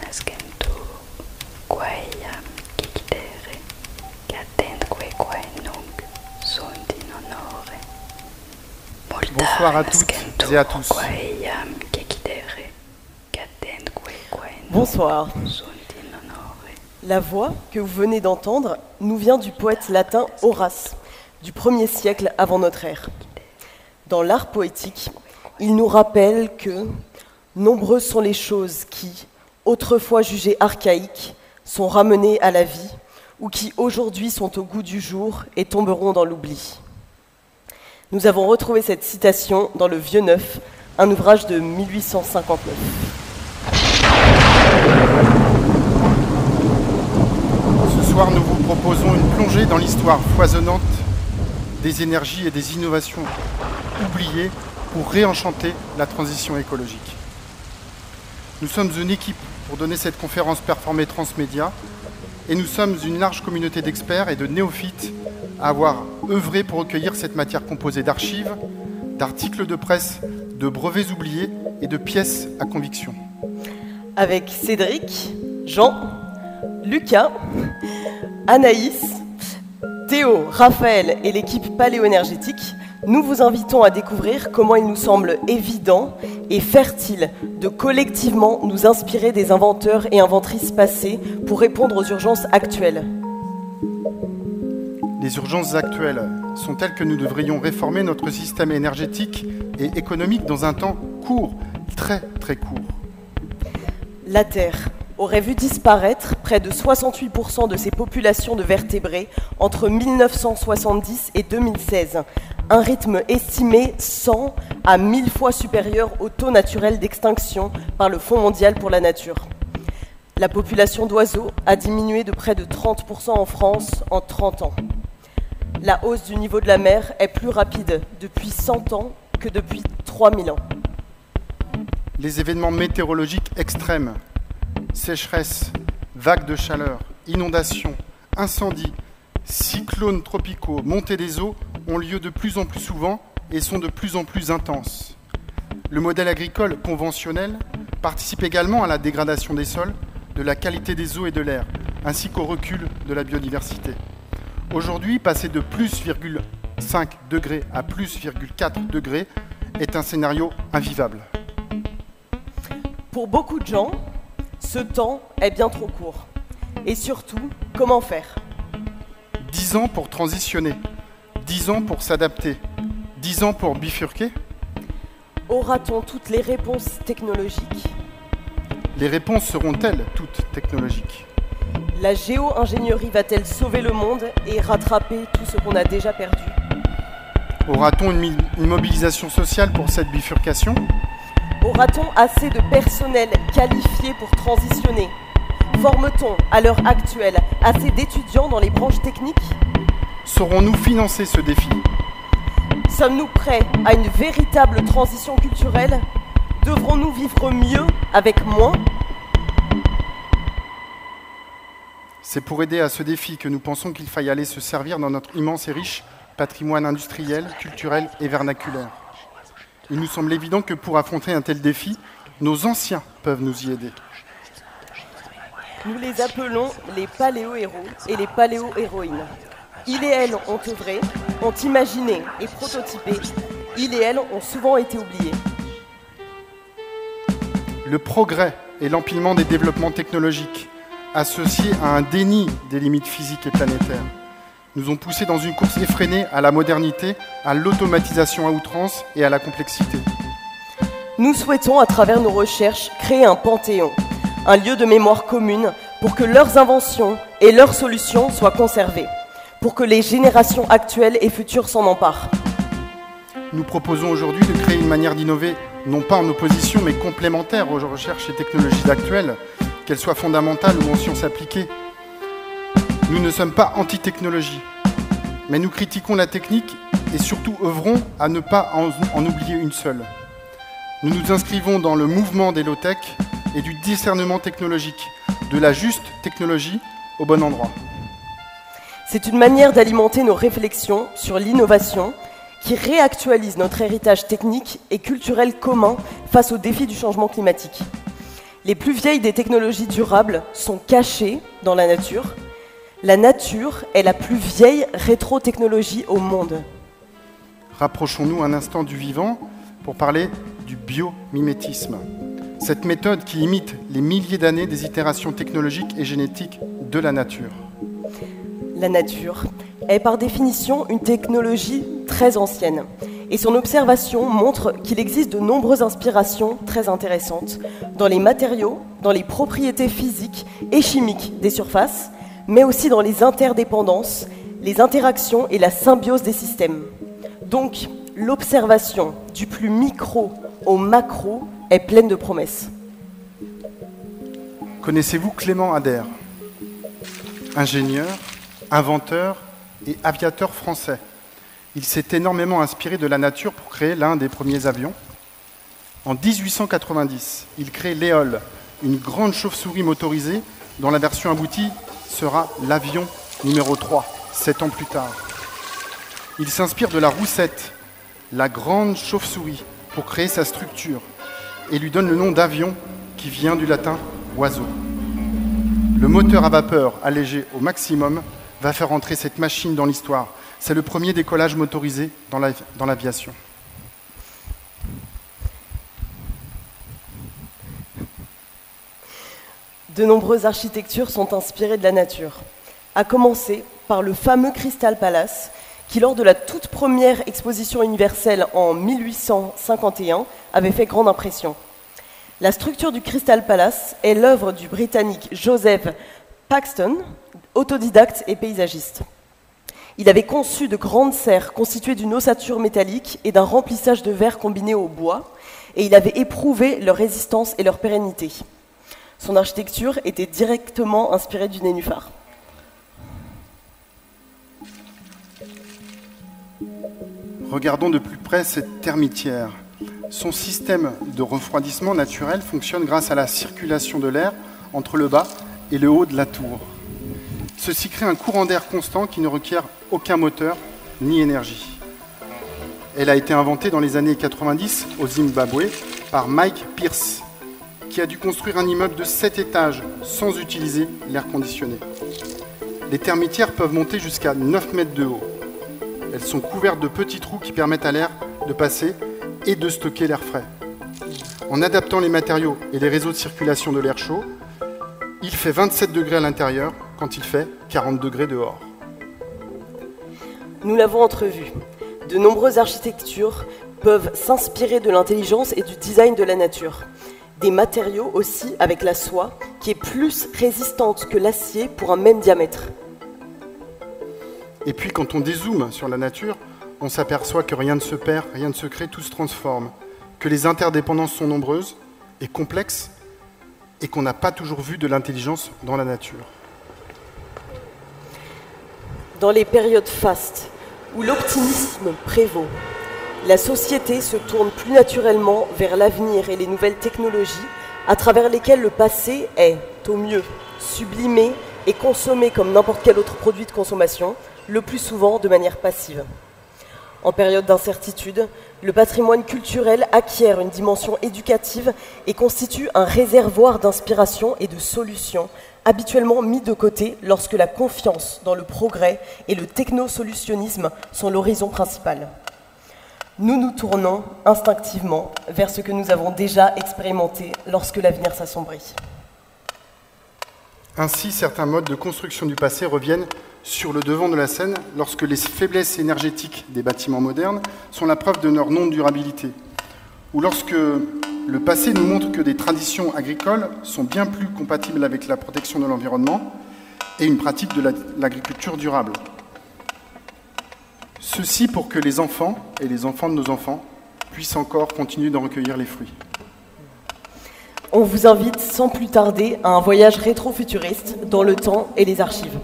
nascentu quae kikidere catenque quae nunc sunt in honore. Bonsoir à toutes et à tous. Bonsoir. La voix que vous venez d'entendre nous vient du poète latin Horace, du 1er siècle avant notre ère. Dans l'art poétique, il nous rappelle que nombreuses sont les choses qui, autrefois jugées archaïques, sont ramenées à la vie ou qui aujourd'hui sont au goût du jour et tomberont dans l'oubli. Nous avons retrouvé cette citation dans le Vieux Neuf, un ouvrage de 1859. Ce soir, nous vous proposons une plongée dans l'histoire foisonnante des énergies et des innovations oubliées pour réenchanter la transition écologique. Nous sommes une équipe pour donner cette conférence performée transmédia et nous sommes une large communauté d'experts et de néophytes à avoir œuvré pour recueillir cette matière composée d'archives, d'articles de presse, de brevets oubliés et de pièces à conviction. Avec Cédric, Jean, Lucas, Anaïs, Théo, Raphaël et l'équipe paléo-énergétique, nous vous invitons à découvrir comment il nous semble évident et fertile de collectivement nous inspirer des inventeurs et inventrices passés pour répondre aux urgences actuelles. Les urgences actuelles sont telles que nous devrions réformer notre système énergétique et économique dans un temps court, très très court. La Terre aurait vu disparaître près de 68% de ses populations de vertébrés entre 1970 et 2016, un rythme estimé 100 à 1000 fois supérieur au taux naturel d'extinction par le Fonds mondial pour la nature. La population d'oiseaux a diminué de près de 30% en France en 30 ans. La hausse du niveau de la mer est plus rapide depuis 100 ans que depuis 3000 ans. Les événements météorologiques extrêmes, sécheresse, vagues de chaleur, inondations, incendies, cyclones tropicaux, montée des eaux ont lieu de plus en plus souvent et sont de plus en plus intenses. Le modèle agricole conventionnel participe également à la dégradation des sols, de la qualité des eaux et de l'air, ainsi qu'au recul de la biodiversité. Aujourd'hui, passer de plus 5 degrés à plus 4 degrés est un scénario invivable. Pour beaucoup de gens, ce temps est bien trop court. Et surtout, comment faire ? 10 ans pour transitionner, 10 ans pour s'adapter, 10 ans pour bifurquer. Aura-t-on toutes les réponses technologiques ? Les réponses seront-elles toutes technologiques ? La géo-ingénierie va-t-elle sauver le monde et rattraper tout ce qu'on a déjà perdu ? Aura-t-on une mobilisation sociale pour cette bifurcation ? Aura-t-on assez de personnel qualifié pour transitionner ? Forme-t-on, à l'heure actuelle, assez d'étudiants dans les branches techniques ? Saurons-nous financer ce défi ? Sommes-nous prêts à une véritable transition culturelle ? Devrons-nous vivre mieux avec moins ? C'est pour aider à ce défi que nous pensons qu'il faille aller se servir dans notre immense et riche patrimoine industriel, culturel et vernaculaire. Il nous semble évident que pour affronter un tel défi, nos anciens peuvent nous y aider. Nous les appelons les paléo-héros et les paléo-héroïnes. Ils et elles ont œuvré, ont imaginé et prototypé. Ils et elles ont souvent été oubliés. Le progrès et l'empilement des développements technologiques, associés à un déni des limites physiques et planétaires, nous ont poussés dans une course effrénée à la modernité, à l'automatisation à outrance et à la complexité. Nous souhaitons, à travers nos recherches, créer un panthéon, un lieu de mémoire commune pour que leurs inventions et leurs solutions soient conservées, pour que les générations actuelles et futures s'en emparent. Nous proposons aujourd'hui de créer une manière d'innover, non pas en opposition, mais complémentaire aux recherches et technologies actuelles, qu'elles soient fondamentales ou en sciences appliquées. Nous ne sommes pas anti-technologie, mais nous critiquons la technique et surtout œuvrons à ne pas en oublier une seule. Nous nous inscrivons dans le mouvement des low-tech et du discernement technologique, de la juste technologie au bon endroit. C'est une manière d'alimenter nos réflexions sur l'innovation qui réactualise notre héritage technique et culturel commun face aux défis du changement climatique. Les plus vieilles des technologies durables sont cachées dans la nature. La nature est la plus vieille rétrotechnologie au monde. Rapprochons-nous un instant du vivant pour parler du biomimétisme. Cette méthode qui imite les milliers d'années des itérations technologiques et génétiques de la nature. La nature est par définition une technologie très ancienne. Et son observation montre qu'il existe de nombreuses inspirations très intéressantes dans les matériaux, dans les propriétés physiques et chimiques des surfaces, mais aussi dans les interdépendances, les interactions et la symbiose des systèmes. Donc, l'observation du plus micro au macro est pleine de promesses. Connaissez-vous Clément Ader? Ingénieur, inventeur et aviateur français. Il s'est énormément inspiré de la nature pour créer l'un des premiers avions. En 1890, il crée l'Éole, une grande chauve-souris motorisée dont la version aboutie sera l'avion numéro 3, 7 ans plus tard. Il s'inspire de la roussette, la grande chauve-souris, pour créer sa structure et lui donne le nom d'avion qui vient du latin oiseau. Le moteur à vapeur allégé au maximum va faire entrer cette machine dans l'histoire. C'est le premier décollage motorisé dans l'aviation. De nombreuses architectures sont inspirées de la nature, à commencer par le fameux Crystal Palace, qui lors de la toute première exposition universelle en 1851 avait fait grande impression. La structure du Crystal Palace est l'œuvre du Britannique Joseph Paxton, autodidacte et paysagiste. Il avait conçu de grandes serres constituées d'une ossature métallique et d'un remplissage de verre combiné au bois, et il avait éprouvé leur résistance et leur pérennité. Son architecture était directement inspirée du nénuphar. Regardons de plus près cette termitière. Son système de refroidissement naturel fonctionne grâce à la circulation de l'air entre le bas et le haut de la tour. Ceci crée un courant d'air constant qui ne requiert aucun moteur ni énergie. Elle a été inventée dans les années 90 au Zimbabwe par Mike Pierce, qui a dû construire un immeuble de 7 étages sans utiliser l'air conditionné. Les termitières peuvent monter jusqu'à 9 mètres de haut. Elles sont couvertes de petits trous qui permettent à l'air de passer et de stocker l'air frais. En adaptant les matériaux et les réseaux de circulation de l'air chaud, il fait 27 degrés à l'intérieur quand il fait 40 degrés dehors. Nous l'avons entrevu. De nombreuses architectures peuvent s'inspirer de l'intelligence et du design de la nature. Des matériaux aussi avec la soie, qui est plus résistante que l'acier pour un même diamètre. Et puis quand on dézoome sur la nature, on s'aperçoit que rien ne se perd, rien ne se crée, tout se transforme, que les interdépendances sont nombreuses et complexes, et qu'on n'a pas toujours vu de l'intelligence dans la nature. Dans les périodes fastes, où l'optimisme prévaut, la société se tourne plus naturellement vers l'avenir et les nouvelles technologies, à travers lesquelles le passé est, au mieux, sublimé et consommé comme n'importe quel autre produit de consommation, le plus souvent de manière passive. En période d'incertitude, le patrimoine culturel acquiert une dimension éducative et constitue un réservoir d'inspiration et de solutions, habituellement mis de côté lorsque la confiance dans le progrès et le technosolutionnisme sont l'horizon principal. Nous nous tournons instinctivement vers ce que nous avons déjà expérimenté lorsque l'avenir s'assombrit. Ainsi, certains modes de construction du passé reviennent sur le devant de la scène lorsque les faiblesses énergétiques des bâtiments modernes sont la preuve de leur non-durabilité, ou lorsque le passé nous montre que des traditions agricoles sont bien plus compatibles avec la protection de l'environnement et une pratique de l'agriculture durable. Ceci pour que les enfants et les enfants de nos enfants puissent encore continuer d'en recueillir les fruits. On vous invite sans plus tarder à un voyage rétro-futuriste dans le temps et les archives.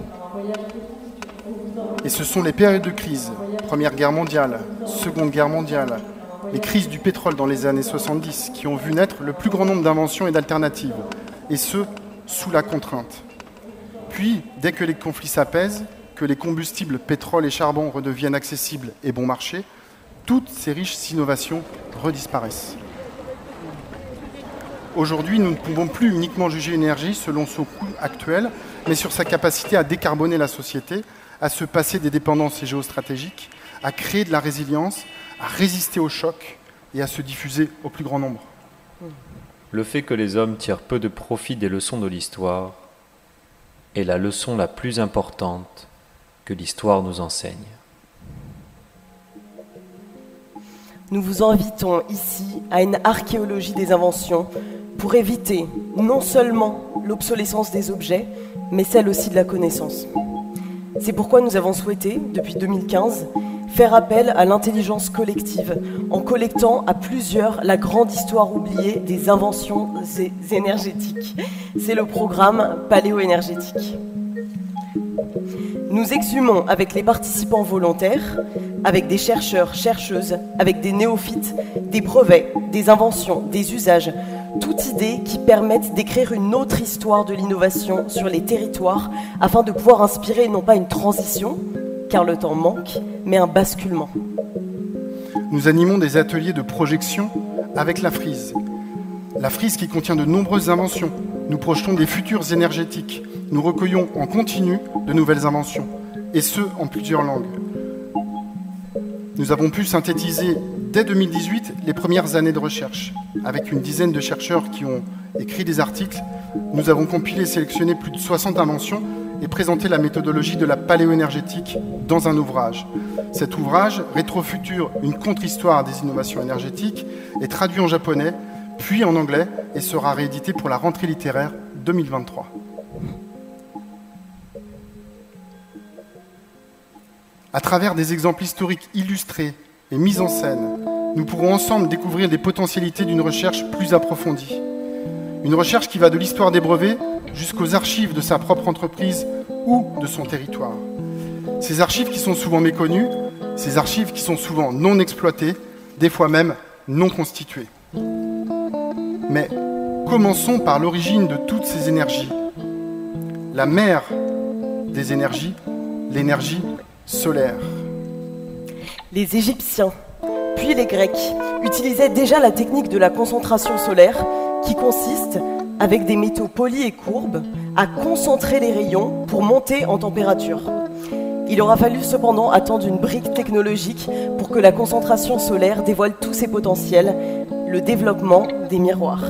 Et ce sont les périodes de crise, Première Guerre mondiale, Seconde Guerre mondiale, les crises du pétrole dans les années 70 qui ont vu naître le plus grand nombre d'inventions et d'alternatives, et ce, sous la contrainte. Puis, dès que les conflits s'apaisent, que les combustibles pétrole et charbon redeviennent accessibles et bon marché, toutes ces riches innovations redisparaissent. Aujourd'hui, nous ne pouvons plus uniquement juger une énergie selon son coût actuel, mais sur sa capacité à décarboner la société, à se passer des dépendances géostratégiques, à créer de la résilience, à résister aux chocs et à se diffuser au plus grand nombre. Le fait que les hommes tirent peu de profit des leçons de l'histoire est la leçon la plus importante que l'histoire nous enseigne. Nous vous invitons ici à une archéologie des inventions pour éviter non seulement l'obsolescence des objets, mais celle aussi de la connaissance. C'est pourquoi nous avons souhaité, depuis 2015, faire appel à l'intelligence collective en collectant à plusieurs la grande histoire oubliée des inventions énergétiques. C'est le programme paléo-énergétique. Nous exhumons avec les participants volontaires, avec des chercheurs, chercheuses, avec des néophytes, des brevets, des inventions, des usages, toute idée qui permette d'écrire une autre histoire de l'innovation sur les territoires afin de pouvoir inspirer non pas une transition, car le temps manque, mais un basculement. Nous animons des ateliers de projection avec la frise. La frise qui contient de nombreuses inventions. Nous projetons des futurs énergétiques. Nous recueillons en continu de nouvelles inventions, et ce, en plusieurs langues. Nous avons pu synthétiser dès 2018 les premières années de recherche. Avec une dizaine de chercheurs qui ont écrit des articles, nous avons compilé et sélectionné plus de 60 inventions et présenté la méthodologie de la paléo-énergétique dans un ouvrage. Cet ouvrage, Rétrofutur, une contre-histoire des innovations énergétiques, est traduit en japonais, puis en anglais, et sera réédité pour la rentrée littéraire 2023. À travers des exemples historiques illustrés et mis en scène, nous pourrons ensemble découvrir des potentialités d'une recherche plus approfondie. Une recherche qui va de l'histoire des brevets jusqu'aux archives de sa propre entreprise ou de son territoire. Ces archives qui sont souvent méconnues, ces archives qui sont souvent non exploitées, des fois même non constituées. Mais commençons par l'origine de toutes ces énergies. La mère des énergies, l'énergie solaire. Les Égyptiens, puis les Grecs, utilisaient déjà la technique de la concentration solaire qui consiste, avec des métaux polis et courbes, à concentrer les rayons pour monter en température. Il aura fallu cependant attendre une brique technologique pour que la concentration solaire dévoile tous ses potentiels, le développement des miroirs.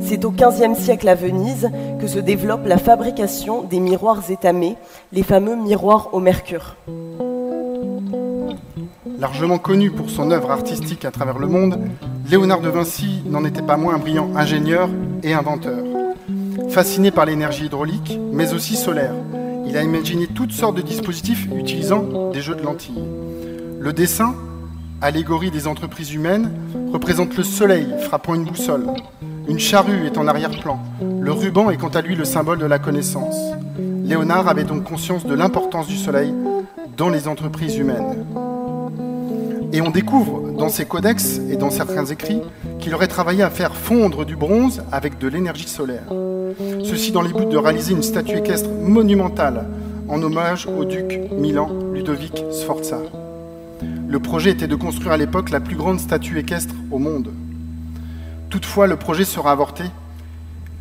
C'est au XVe siècle à Venise que se développe la fabrication des miroirs étamés, les fameux miroirs au mercure. Largement connu pour son œuvre artistique à travers le monde, Léonard de Vinci n'en était pas moins un brillant ingénieur et inventeur. Fasciné par l'énergie hydraulique, mais aussi solaire, il a imaginé toutes sortes de dispositifs utilisant des jeux de lentilles. Le dessin, allégorie des entreprises humaines, représente le soleil frappant une boussole. Une charrue est en arrière-plan. Le ruban est quant à lui le symbole de la connaissance. Léonard avait donc conscience de l'importance du soleil dans les entreprises humaines. Et on découvre dans ses codex et dans certains écrits qu'il aurait travaillé à faire fondre du bronze avec de l'énergie solaire. Ceci dans les buts de réaliser une statue équestre monumentale en hommage au duc Milan Ludovic Sforza. Le projet était de construire à l'époque la plus grande statue équestre au monde. Toutefois, le projet sera avorté.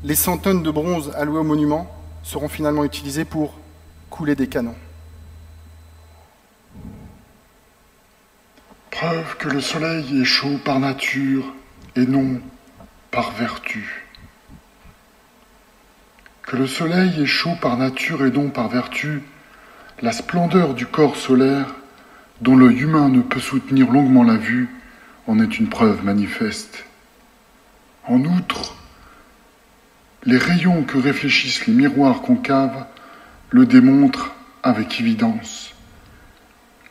Les 100 tonnes de bronze allouées au monument seront finalement utilisées pour couler des canons. Preuve que le soleil est chaud par nature et non par vertu. Que le soleil est chaud par nature et non par vertu, la splendeur du corps solaire, dont l'œil humain ne peut soutenir longuement la vue, en est une preuve manifeste. En outre, les rayons que réfléchissent les miroirs concaves le démontrent avec évidence.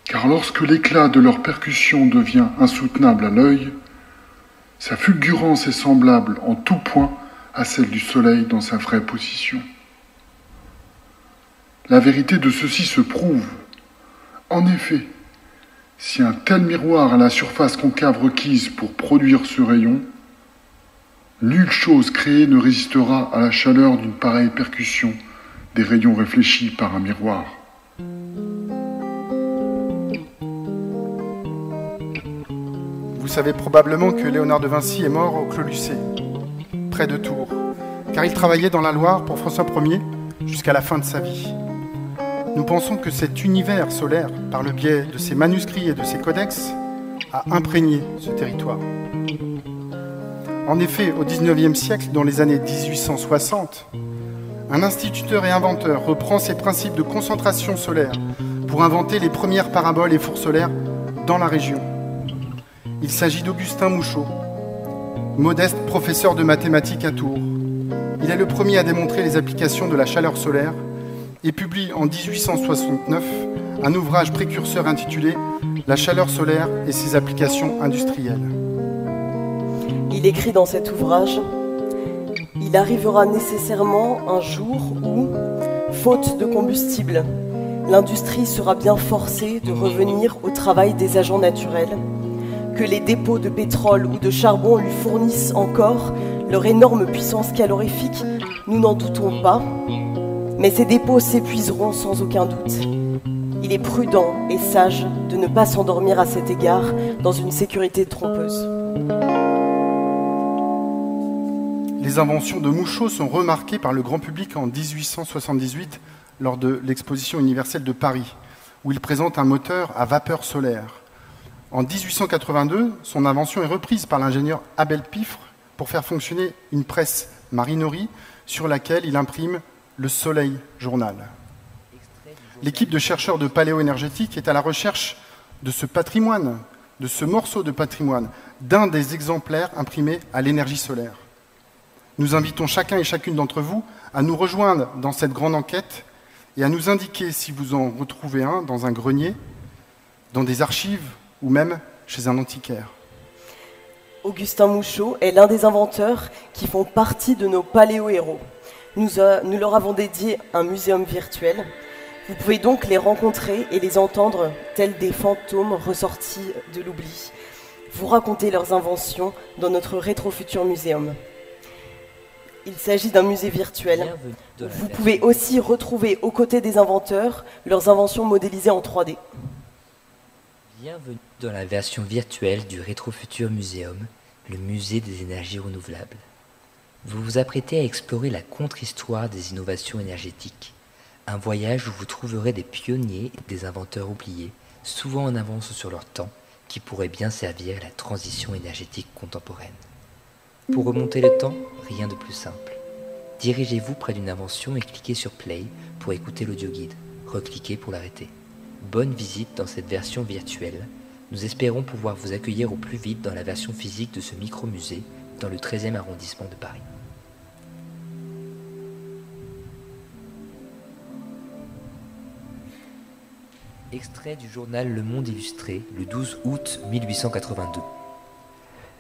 Car lorsque l'éclat de leur percussion devient insoutenable à l'œil, sa fulgurance est semblable en tout point à celle du soleil dans sa vraie position. La vérité de ceci se prouve. En effet, si un tel miroir a la surface concave requise pour produire ce rayon, nulle chose créée ne résistera à la chaleur d'une pareille percussion des rayons réfléchis par un miroir. Vous savez probablement que Léonard de Vinci est mort au Clos Lucé. près de Tours, car il travaillait dans la Loire pour François Ier jusqu'à la fin de sa vie. Nous pensons que cet univers solaire, par le biais de ses manuscrits et de ses codex, a imprégné ce territoire. En effet, au XIXe siècle, dans les années 1860, un instituteur et inventeur reprend ces principes de concentration solaire pour inventer les premières paraboles et fours solaires dans la région. Il s'agit d'Augustin Mouchot, modeste professeur de mathématiques à Tours. Il est le premier à démontrer les applications de la chaleur solaire et publie en 1869 un ouvrage précurseur intitulé « La chaleur solaire et ses applications industrielles ». Il écrit dans cet ouvrage « Il arrivera nécessairement un jour où, faute de combustible, l'industrie sera bien forcée de revenir au travail des agents naturels, que les dépôts de pétrole ou de charbon lui fournissent encore leur énorme puissance calorifique, nous n'en doutons pas, mais ces dépôts s'épuiseront sans aucun doute. Il est prudent et sage de ne pas s'endormir à cet égard dans une sécurité trompeuse. » Les inventions de Mouchot sont remarquées par le grand public en 1878 lors de l'exposition universelle de Paris, où il présente un moteur à vapeur solaire. En 1882, son invention est reprise par l'ingénieur Abel Piffre pour faire fonctionner une presse Marinori sur laquelle il imprime le Soleil Journal. L'équipe de chercheurs de paléo-énergétique est à la recherche de ce patrimoine, de ce morceau de patrimoine, d'un des exemplaires imprimés à l'énergie solaire. Nous invitons chacun et chacune d'entre vous à nous rejoindre dans cette grande enquête et à nous indiquer si vous en retrouvez un dans un grenier, dans des archives ou même chez un antiquaire. Augustin Mouchot est l'un des inventeurs qui font partie de nos paléo-héros. Nous leur avons dédié un muséum virtuel. Vous pouvez donc les rencontrer et les entendre tels des fantômes ressortis de l'oubli, vous raconter leurs inventions dans notre Rétrofutur Muséum. Il s'agit d'un musée virtuel. Vous pouvez aussi retrouver aux côtés des inventeurs leurs inventions modélisées en 3D. Bienvenue dans la version virtuelle du Rétrofutur Muséum, le musée des énergies renouvelables. Vous vous apprêtez à explorer la contre-histoire des innovations énergétiques, un voyage où vous trouverez des pionniers et des inventeurs oubliés, souvent en avance sur leur temps, qui pourraient bien servir à la transition énergétique contemporaine. Pour remonter le temps, rien de plus simple. Dirigez-vous près d'une invention et cliquez sur Play pour écouter l'audioguide. Recliquez pour l'arrêter. Bonne visite dans cette version virtuelle. Nous espérons pouvoir vous accueillir au plus vite dans la version physique de ce micro-musée dans le 13e arrondissement de Paris. Extrait du journal Le Monde Illustré, le 12 août 1882.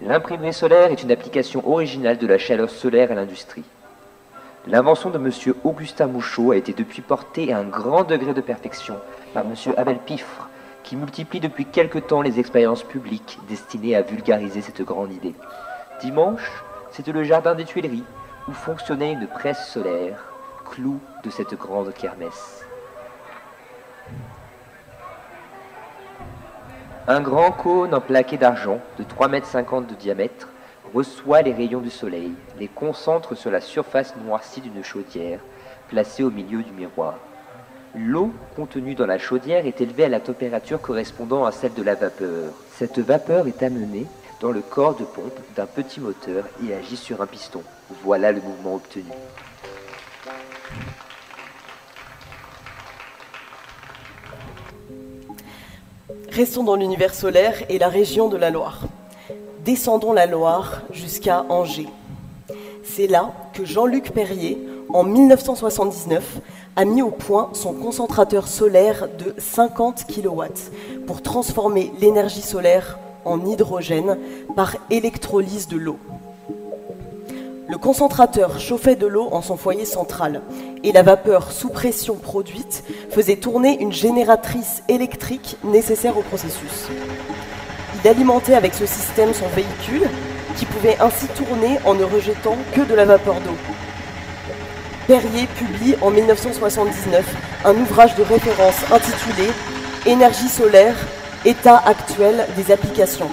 L'imprimerie solaire est une application originale de la chaleur solaire à l'industrie. L'invention de M. Augustin Mouchot a été depuis portée à un grand degré de perfection par M. Abel Piffre, qui multiplie depuis quelque temps les expériences publiques destinées à vulgariser cette grande idée. Dimanche, c'était le jardin des Tuileries, où fonctionnait une presse solaire, clou de cette grande kermesse. Un grand cône en plaqué d'argent de 3,50 m de diamètre reçoit les rayons du soleil, les concentre sur la surface noircie d'une chaudière placée au milieu du miroir. L'eau contenue dans la chaudière est élevée à la température correspondant à celle de la vapeur. Cette vapeur est amenée dans le corps de pompe d'un petit moteur et agit sur un piston. Voilà le mouvement obtenu. Restons dans l'univers solaire et la région de la Loire. Descendons la Loire jusqu'à Angers. C'est là que Jean-Luc Perrier, en 1979, a mis au point son concentrateur solaire de 50 kW pour transformer l'énergie solaire en hydrogène par électrolyse de l'eau. Le concentrateur chauffait de l'eau en son foyer central et la vapeur sous pression produite faisait tourner une génératrice électrique nécessaire au processus. Il alimentait avec ce système son véhicule qui pouvait ainsi tourner en ne rejetant que de la vapeur d'eau. Perrier publie en 1979 un ouvrage de référence intitulé « Énergie solaire, état actuel des applications »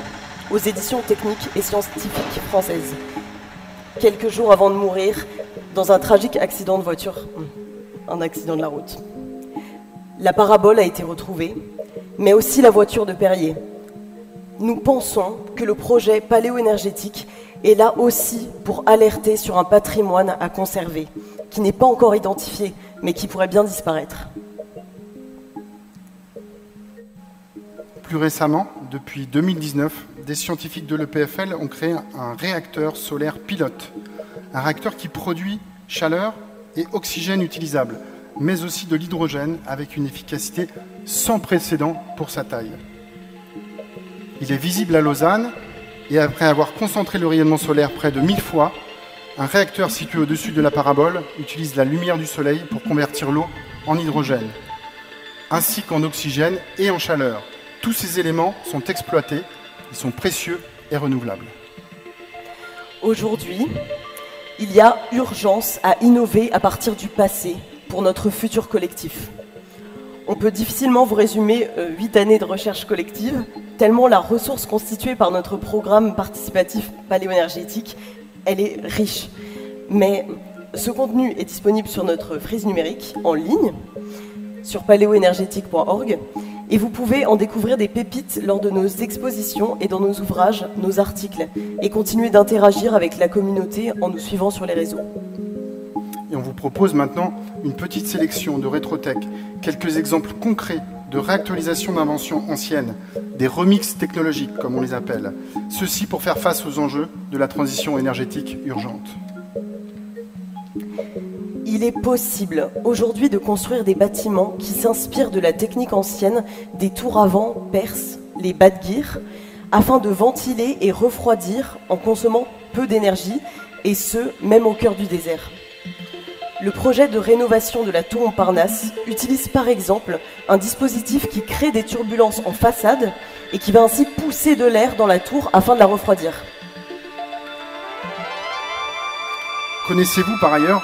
aux éditions techniques et scientifiques françaises. quelques jours avant de mourir dans un tragique accident de voiture, un accident de la route. La parabole a été retrouvée, mais aussi la voiture de Perrier. Nous pensons que le projet paléo-énergétique est là aussi pour alerter sur un patrimoine à conserver, qui n'est pas encore identifié, mais qui pourrait bien disparaître. Plus récemment, depuis 2019, des scientifiques de l'EPFL ont créé un réacteur solaire pilote, un réacteur qui produit chaleur et oxygène utilisables, mais aussi de l'hydrogène avec une efficacité sans précédent pour sa taille. Il est visible à Lausanne et après avoir concentré le rayonnement solaire près de 1000 fois, un réacteur situé au-dessus de la parabole utilise la lumière du soleil pour convertir l'eau en hydrogène, ainsi qu'en oxygène et en chaleur. Tous ces éléments sont exploités, ils sont précieux et renouvelables. Aujourd'hui, il y a urgence à innover à partir du passé pour notre futur collectif. On peut difficilement vous résumer 8 années de recherche collective, tellement la ressource constituée par notre programme participatif paléo-énergétique, elle est riche. Mais ce contenu est disponible sur notre frise numérique, en ligne, sur paléoénergétique.org, et vous pouvez en découvrir des pépites lors de nos expositions et dans nos ouvrages, nos articles, et continuer d'interagir avec la communauté en nous suivant sur les réseaux. Et on vous propose maintenant une petite sélection de rétrothèques, quelques exemples concrets de réactualisation d'inventions anciennes, des remixes technologiques comme on les appelle, ceci pour faire face aux enjeux de la transition énergétique urgente. Il est possible aujourd'hui de construire des bâtiments qui s'inspirent de la technique ancienne des tours à vent perses, les badgirs, afin de ventiler et refroidir en consommant peu d'énergie, et ce, même au cœur du désert. Le projet de rénovation de la tour Montparnasse utilise par exemple un dispositif qui crée des turbulences en façade et qui va ainsi pousser de l'air dans la tour afin de la refroidir. Connaissez-vous par ailleurs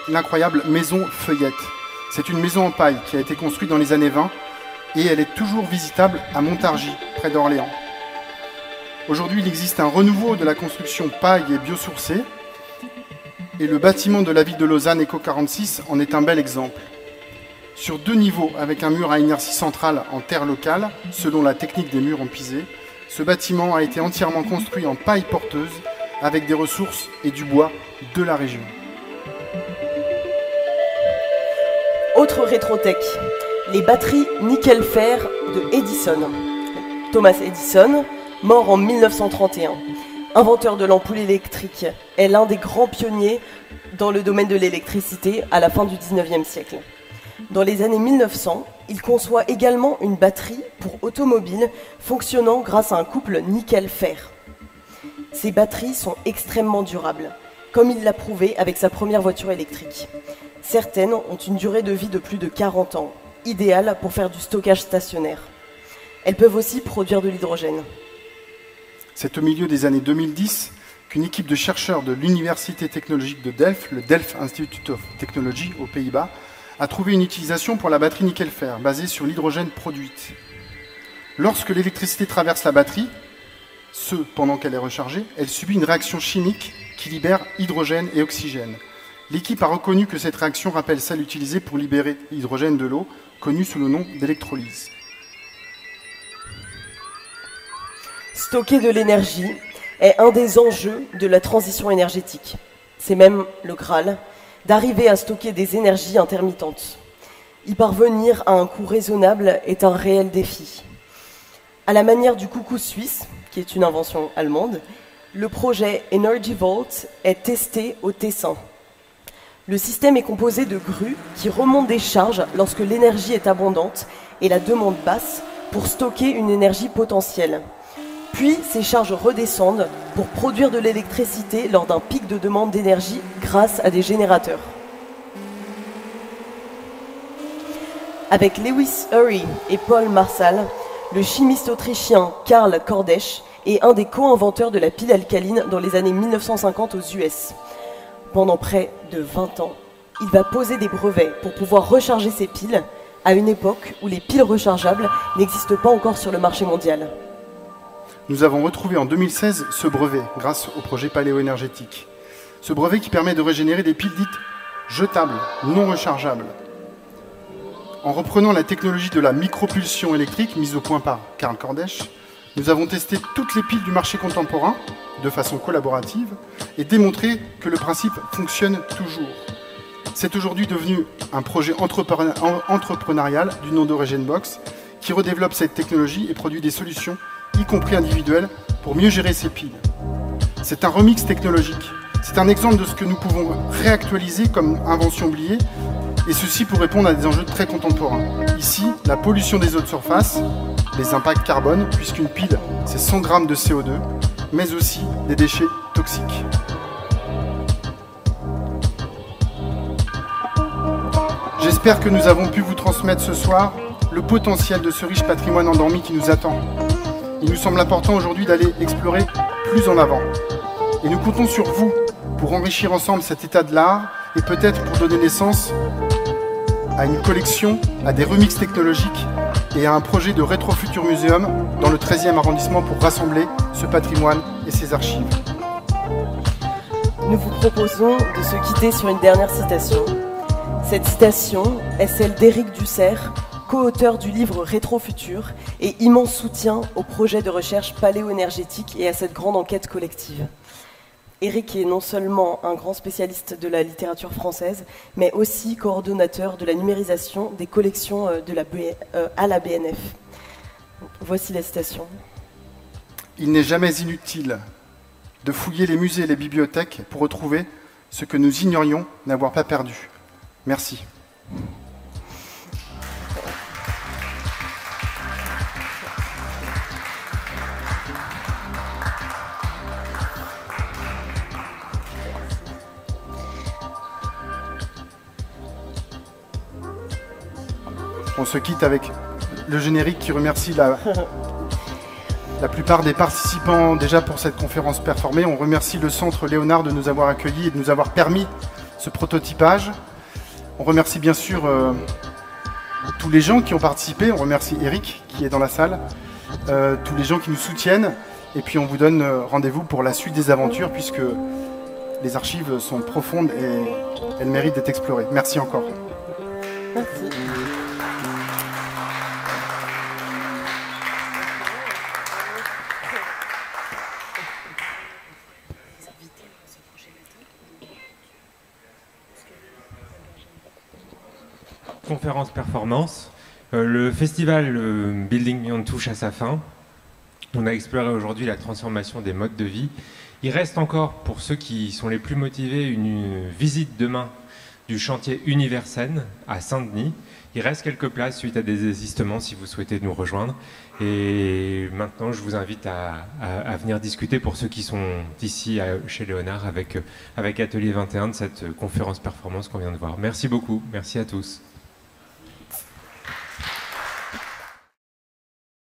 l'incroyable maison Feuillette? C'est une maison en paille qui a été construite dans les années 20 et elle est toujours visitable à Montargis, près d'Orléans. Aujourd'hui, il existe un renouveau de la construction paille et biosourcée et le bâtiment de la ville de Lausanne Eco 46 en est un bel exemple. Sur 2 niveaux, avec un mur à inertie centrale en terre locale, selon la technique des murs en pisé, ce bâtiment a été entièrement construit en paille porteuse avec des ressources et du bois de la région. Autre rétrotech, les batteries nickel-fer de Edison. Thomas Edison, mort en 1931, inventeur de l'ampoule électrique, est l'un des grands pionniers dans le domaine de l'électricité à la fin du 19e siècle. Dans les années 1900, il conçoit également une batterie pour automobile fonctionnant grâce à un couple nickel-fer. Ces batteries sont extrêmement durables, comme il l'a prouvé avec sa première voiture électrique. Certaines ont une durée de vie de plus de 40 ans, idéale pour faire du stockage stationnaire. Elles peuvent aussi produire de l'hydrogène. C'est au milieu des années 2010 qu'une équipe de chercheurs de l'Université technologique de Delft, le Delft Institute of Technology aux Pays-Bas, a trouvé une utilisation pour la batterie nickel-fer, basée sur l'hydrogène produite. Lorsque l'électricité traverse la batterie, pendant qu'elle est rechargée, elle subit une réaction chimique qui libère hydrogène et oxygène. L'équipe a reconnu que cette réaction rappelle celle utilisée pour libérer l'hydrogène de l'eau, connue sous le nom d'électrolyse. Stocker de l'énergie est un des enjeux de la transition énergétique. C'est même le Graal, d'arriver à stocker des énergies intermittentes. Y parvenir à un coût raisonnable est un réel défi. À la manière du coucou suisse, qui est une invention allemande, le projet Energy Vault est testé au Tessin. Le système est composé de grues qui remontent des charges lorsque l'énergie est abondante et la demande basse pour stocker une énergie potentielle. Puis ces charges redescendent pour produire de l'électricité lors d'un pic de demande d'énergie grâce à des générateurs. Avec Lewis Hurry et Paul Marsal, le chimiste autrichien Karl Kordesch est un des co-inventeurs de la pile alcaline dans les années 1950 aux US. Pendant près de 20 ans, il va poser des brevets pour pouvoir recharger ses piles à une époque où les piles rechargeables n'existent pas encore sur le marché mondial. nous avons retrouvé en 2016 ce brevet grâce au projet paléo-énergétique. Ce brevet qui permet de régénérer des piles dites jetables, non rechargeables. En reprenant la technologie de la micropulsion électrique mise au point par Karl Kordech, nous avons testé toutes les piles du marché contemporain de façon collaborative et démontré que le principe fonctionne toujours. C'est aujourd'hui devenu un projet entrepreneurial du nom de Regenbox qui redéveloppe cette technologie et produit des solutions, y compris individuelles, pour mieux gérer ces piles. C'est un remix technologique. C'est un exemple de ce que nous pouvons réactualiser comme invention oubliée, et ceci pour répondre à des enjeux très contemporains. Ici, la pollution des eaux de surface, les impacts carbone, puisqu'une pile, c'est 100 grammes de CO2, mais aussi des déchets toxiques. J'espère que nous avons pu vous transmettre ce soir le potentiel de ce riche patrimoine endormi qui nous attend. Il nous semble important aujourd'hui d'aller explorer plus en avant. Et nous comptons sur vous pour enrichir ensemble cet état de l'art et peut-être pour donner naissance à une collection, à des remixes technologiques et à un projet de Rétro-Futur Museum dans le 13e arrondissement pour rassembler ce patrimoine et ses archives. Nous vous proposons de se quitter sur une dernière citation. Cette citation est celle d'Éric Dussert, co-auteur du livre Rétro-Futur et immense soutien au projet de recherche paléo-énergétique et à cette grande enquête collective. Éric est non seulement un grand spécialiste de la littérature française, mais aussi coordonnateur de la numérisation des collections à la BNF. Voici la citation. Il n'est jamais inutile de fouiller les musées et les bibliothèques pour retrouver ce que nous ignorions n'avoir pas perdu. Merci. On se quitte avec le générique qui remercie la plupart des participants déjà pour cette conférence performée. On remercie le Centre Léonard de nous avoir accueillis et de nous avoir permis ce prototypage. On remercie bien sûr tous les gens qui ont participé. On remercie Eric qui est dans la salle, tous les gens qui nous soutiennent. Et puis on vous donne rendez-vous pour la suite des aventures puisque les archives sont profondes et elles méritent d'être explorées. Merci encore. Merci. Conférence performance. Le festival Building Beyond touche à sa fin. On a exploré aujourd'hui la transformation des modes de vie. Il reste encore, pour ceux qui sont les plus motivés, une visite demain du chantier Universen à Saint-Denis. Il reste quelques places suite à des désistements si vous souhaitez nous rejoindre. Et maintenant, je vous invite à venir discuter pour ceux qui sont ici chez Léonard avec Atelier 21 de cette conférence performance qu'on vient de voir. Merci beaucoup. Merci à tous.